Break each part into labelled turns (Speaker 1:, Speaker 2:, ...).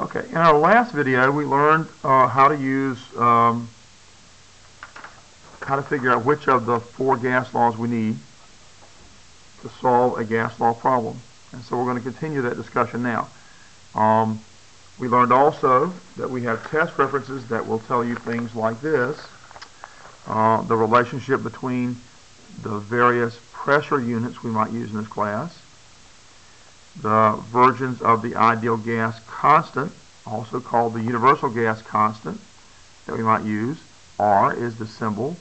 Speaker 1: Okay, in our last video we learned how to use, how to figure out which of the 4 gas laws we need to solve a gas law problem. And so we're going to continue that discussion now. We learned also that we have test references that will tell you things like this. The relationship between the various pressure units we might use in this class. The versions of the ideal gas constant, also called the universal gas constant, that we might use. R is the symbol.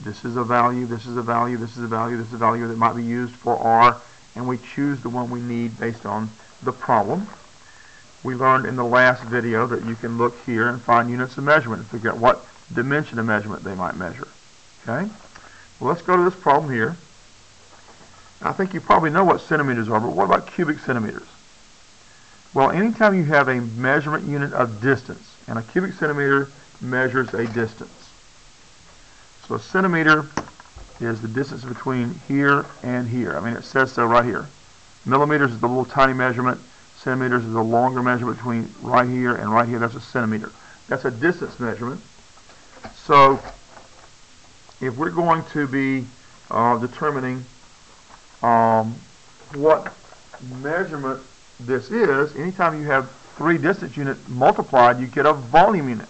Speaker 1: This is a value, this is a value, this is a value, this is a value that might be used for R, and we choose the one we need based on the problem. We learned in the last video that you can look here and find units of measurement and figure out what dimension of measurement they might measure. Okay? Well, let's go to this problem here. I think you probably know what centimeters are, but what about cubic centimeters? Well, anytime you have a measurement unit of distance, and a cubic centimeter measures a distance. So a centimeter is the distance between here and here. I mean, it says so right here. Millimeters is the little tiny measurement. Centimeters is the longer measurement between right here and right here. That's a centimeter. That's a distance measurement. So if we're going to be determining what measurement this is, anytime you have 3 distance units multiplied, you get a volume unit.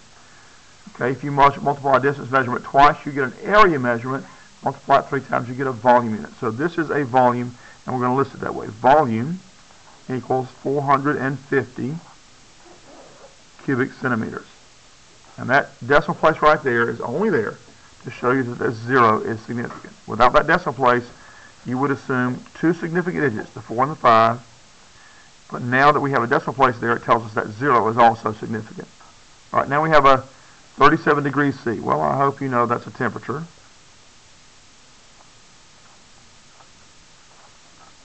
Speaker 1: Okay, if you multiply a distance measurement twice, you get an area measurement. Multiply it 3 times, you get a volume unit. So this is a volume, and we're going to list it that way. Volume equals 450 cubic centimeters. And that decimal place right there is only there to show you that the 0 is significant. Without that decimal place, you would assume 2 significant digits, the 4 and the 5. But now that we have a decimal place there, it tells us that 0 is also significant. All right, now we have a 37 degrees C. Well, I hope you know that's a temperature.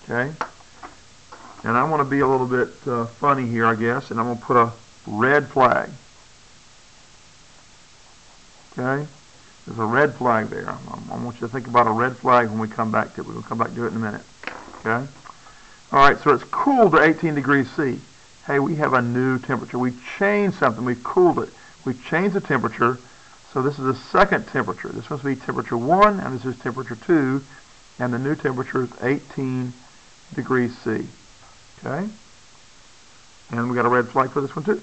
Speaker 1: Okay. And I want to be a little bit funny here, I guess, and I'm going to put a red flag. Okay. There's a red flag there. I want you to think about a red flag when we come back to it. We'll come back to it in a minute. Okay. All right, so it's cooled to 18 degrees C. Hey, we have a new temperature. We changed something. We cooled it. We changed the temperature. So this is a second temperature. This must be temperature 1, and this is temperature 2, and the new temperature is 18 degrees C. Okay. And we got a red flag for this one too.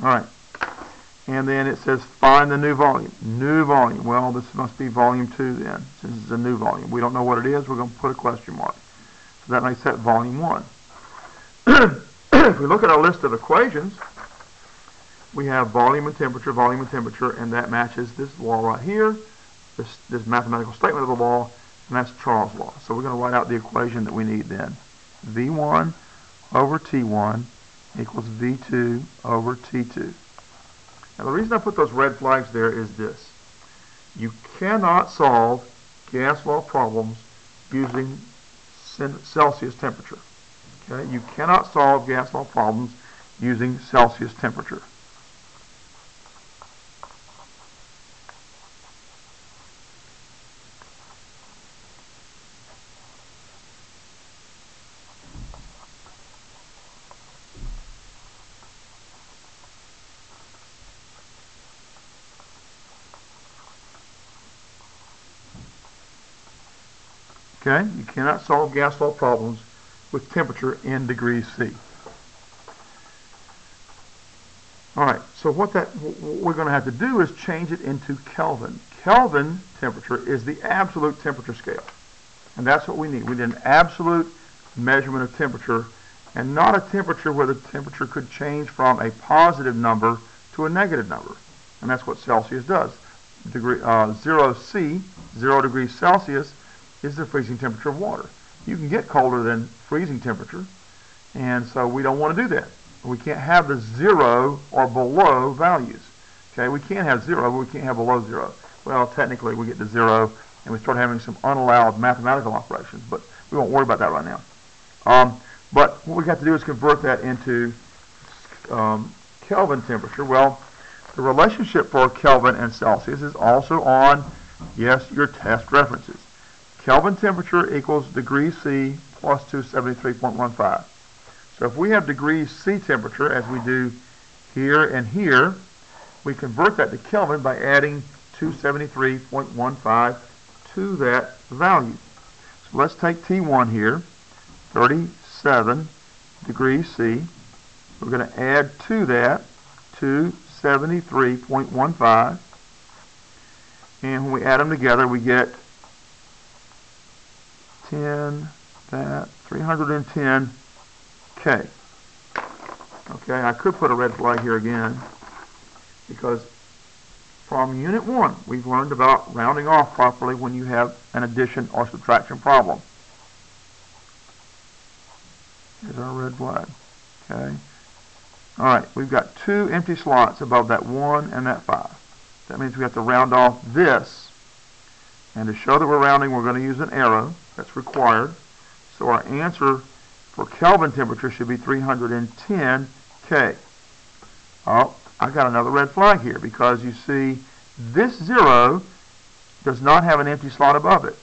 Speaker 1: All right. And then it says find the new volume. New volume. Well, this must be volume 2 then, since it's a new volume. We don't know what it is. We're going to put a question mark. So that makes that volume 1. If we look at our list of equations, we have volume and temperature, and that matches this law right here, this mathematical statement of the law, and that's Charles' law. So we're going to write out the equation that we need then. V1 over T1 equals V2 over T2. Now the reason I put those red flags there is this. You cannot solve gas law problems using Celsius temperature. Okay? You cannot solve gas law problems using Celsius temperature. Okay, you cannot solve gas law problems with temperature in degrees C. All right, so what we're going to have to do is change it into Kelvin. Kelvin temperature is the absolute temperature scale, and that's what we need. We need an absolute measurement of temperature, and not a temperature where the temperature could change from a positive number to a negative number, and that's what Celsius does. 0 C, 0 degrees Celsius, is the freezing temperature of water. You can get colder than freezing temperature, and so we don't want to do that. We can't have the 0 or below values. Okay, we can have 0, but we can't have below 0. Well, technically we get to 0, and we start having some unallowed mathematical operations, but we won't worry about that right now. But what we have to do is convert that into Kelvin temperature. Well, the relationship for Kelvin and Celsius is also on, yes, your test references. Kelvin temperature equals degrees C plus 273.15. So if we have degrees C temperature, as we do here and here, we convert that to Kelvin by adding 273.15 to that value. So let's take T1 here, 37 degrees C. We're going to add to that 273.15. And when we add them together, we get 310 K. Okay, I could put a red flag here again, because from Unit 1, we've learned about rounding off properly when you have an addition or subtraction problem. Here's our red flag. Okay. All right, we've got 2 empty slots above that 1 and that 5. That means we have to round off this. And to show that we're rounding, we're going to use an arrow. That's required. So our answer for Kelvin temperature should be 310 K. Oh, I got another red flag here, because you see this 0 does not have an empty slot above it.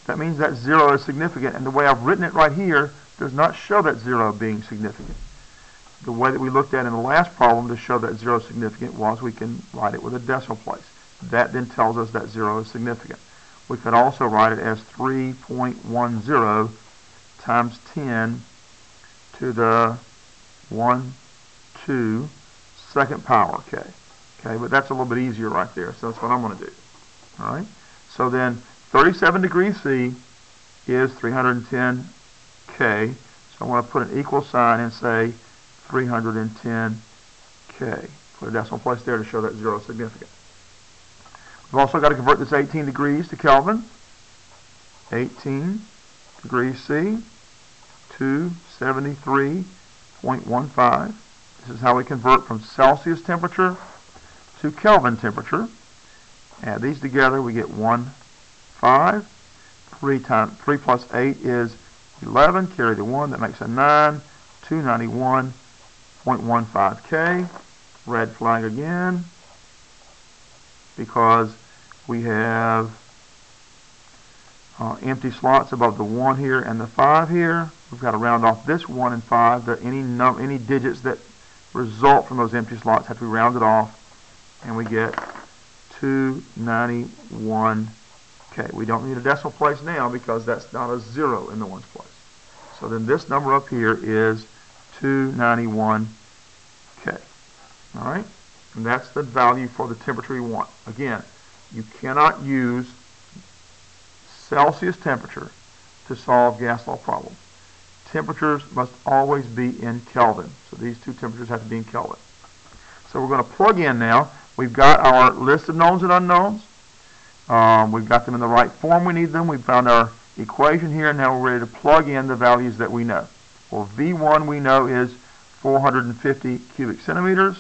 Speaker 1: That means that 0 is significant, and the way I've written it right here does not show that 0 being significant. The way that we looked at in the last problem to show that 0 is significant was we can write it with a decimal place. That then tells us that 0 is significant. We could also write it as 3.10 times 10 to the 2 second power K. Okay, but that's a little bit easier right there, so that's what I'm going to do. All right, so then 37 degrees C is 310 K, so I want to put an equal sign and say 310 K. Put a decimal place there to show that 0 is significant. We've also got to convert this 18 degrees to Kelvin. 18 degrees C, 273.15. This is how we convert from Celsius temperature to Kelvin temperature. Add these together, we get 1.5. 3 plus 8 is 11. Carry the 1, that makes a 9. 291.15 K. Red flag again, because we have empty slots above the 1 here and the 5 here. We've got to round off this 1 and 5. Any digits that result from those empty slots have to be rounded off, and we get 291 K. We don't need a decimal place now because that's not a 0 in the ones place. So then this number up here is 291 K. All right? And that's the value for the temperature we want. Again, you cannot use Celsius temperature to solve gas law problems. Temperatures must always be in Kelvin. So these two temperatures have to be in Kelvin. So we're going to plug in now. We've got our list of knowns and unknowns. We've got them in the right form we need them. We've found our equation here. Now we're ready to plug in the values that we know. Well, V1 we know is 450 cubic centimeters.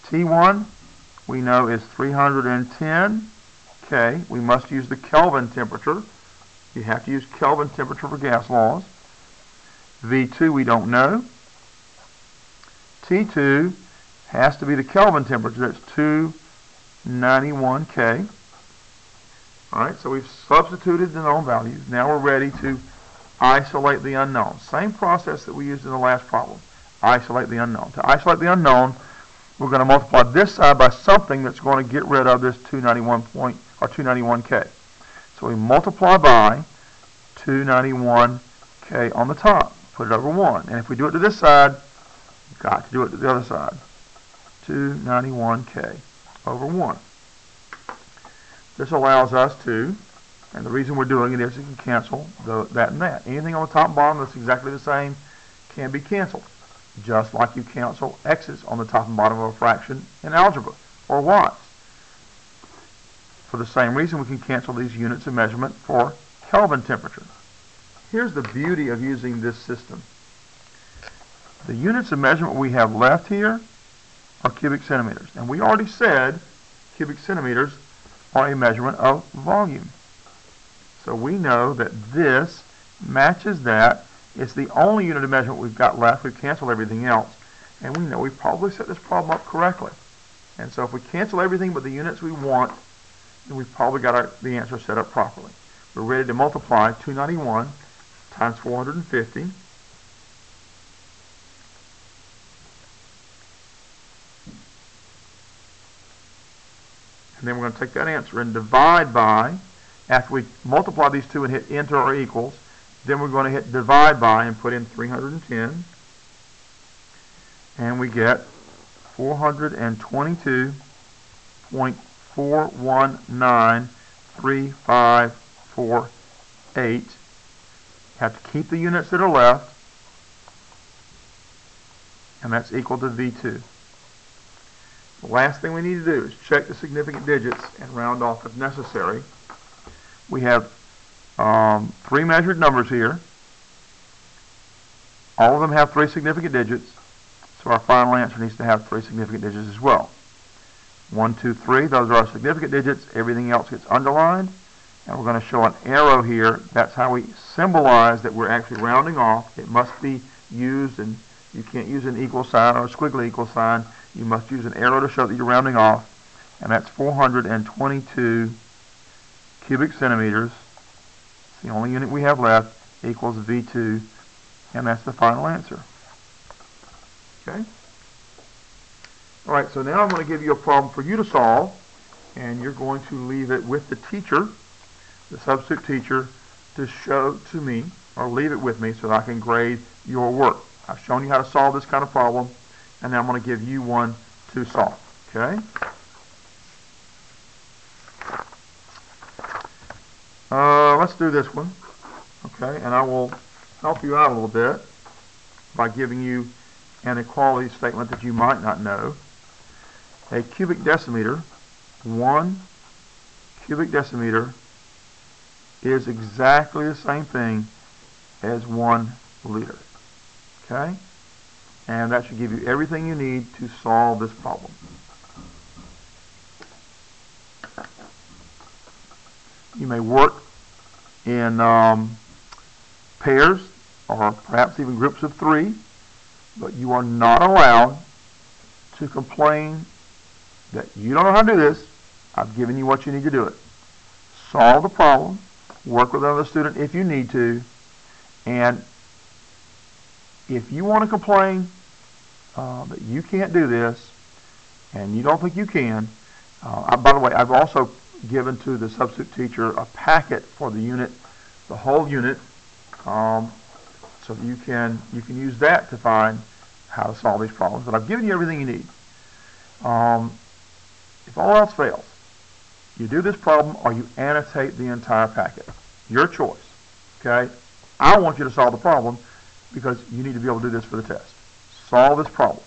Speaker 1: T1 we know is 310 K. We must use the Kelvin temperature. You have to use Kelvin temperature for gas laws. V2 we don't know. T2 has to be the Kelvin temperature. That's 291 K. Alright, so we've substituted the known values. Now we're ready to isolate the unknown. Same process that we used in the last problem. Isolate the unknown. To isolate the unknown, we're going to multiply this side by something that's going to get rid of this 291K. So we multiply by 291K on the top. Put it over 1. And if we do it to this side, we've got to do it to the other side. 291K over 1. This allows us to, and the reason we're doing it is you can cancel that and that. Anything on the top and bottom that's exactly the same can be canceled, just like you cancel x's on the top and bottom of a fraction in algebra, or y's. For the same reason, we can cancel these units of measurement for Kelvin temperature. Here's the beauty of using this system. The units of measurement we have left here are cubic centimeters. And we already said cubic centimeters are a measurement of volume. So we know that this matches that. It's the only unit of measurement we've got left. We've canceled everything else. And we know we've probably set this problem up correctly. And so if we cancel everything but the units we want, then we've probably got the answer set up properly. We're ready to multiply 291 times 450. And then we're going to take that answer and divide by, after we multiply these two and hit enter or equals, then we're going to hit divide by and put in 310. And we get 422.4193548. Have to keep the units that are left, and that's equal to V2. The last thing we need to do is check the significant digits and round off if necessary. We have 3 measured numbers here. All of them have 3 significant digits, so our final answer needs to have 3 significant digits as well. 1, 2, 3, those are our significant digits. Everything else gets underlined, and we're going to show an arrow here. That's how we symbolize that we're actually rounding off. It must be used, and you can't use an equal sign or a squiggly equal sign. You must use an arrow to show that you're rounding off, and that's 422 cubic centimeters. It's the only unit we have left, equals V2, and that's the final answer. Okay? Alright, so now I'm going to give you a problem for you to solve, and you're going to leave it with the teacher, the substitute teacher, to show to me, or leave it with me so that I can grade your work. I've shown you how to solve this kind of problem, and now I'm going to give you one to solve. Okay? Let's do this one. Okay, and I will help you out a little bit by giving you an equality statement that you might not know. A cubic decimeter, 1 cubic decimeter, is exactly the same thing as 1 liter. Okay? And that should give you everything you need to solve this problem. You may work in pairs or perhaps even groups of 3, but you are not allowed to complain that you don't know how to do this. I've given you what you need to do it. Solve the problem, work with another student if you need to, and if you want to complain that you can't do this and you don't think you can, by the way, I've also given to the substitute teacher a packet for the unit, the whole unit, so you can use that to find how to solve these problems. But I've given you everything you need. If all else fails, you do this problem or you annotate the entire packet. Your choice. Okay? I want you to solve the problem because you need to be able to do this for the test. Solve this problem.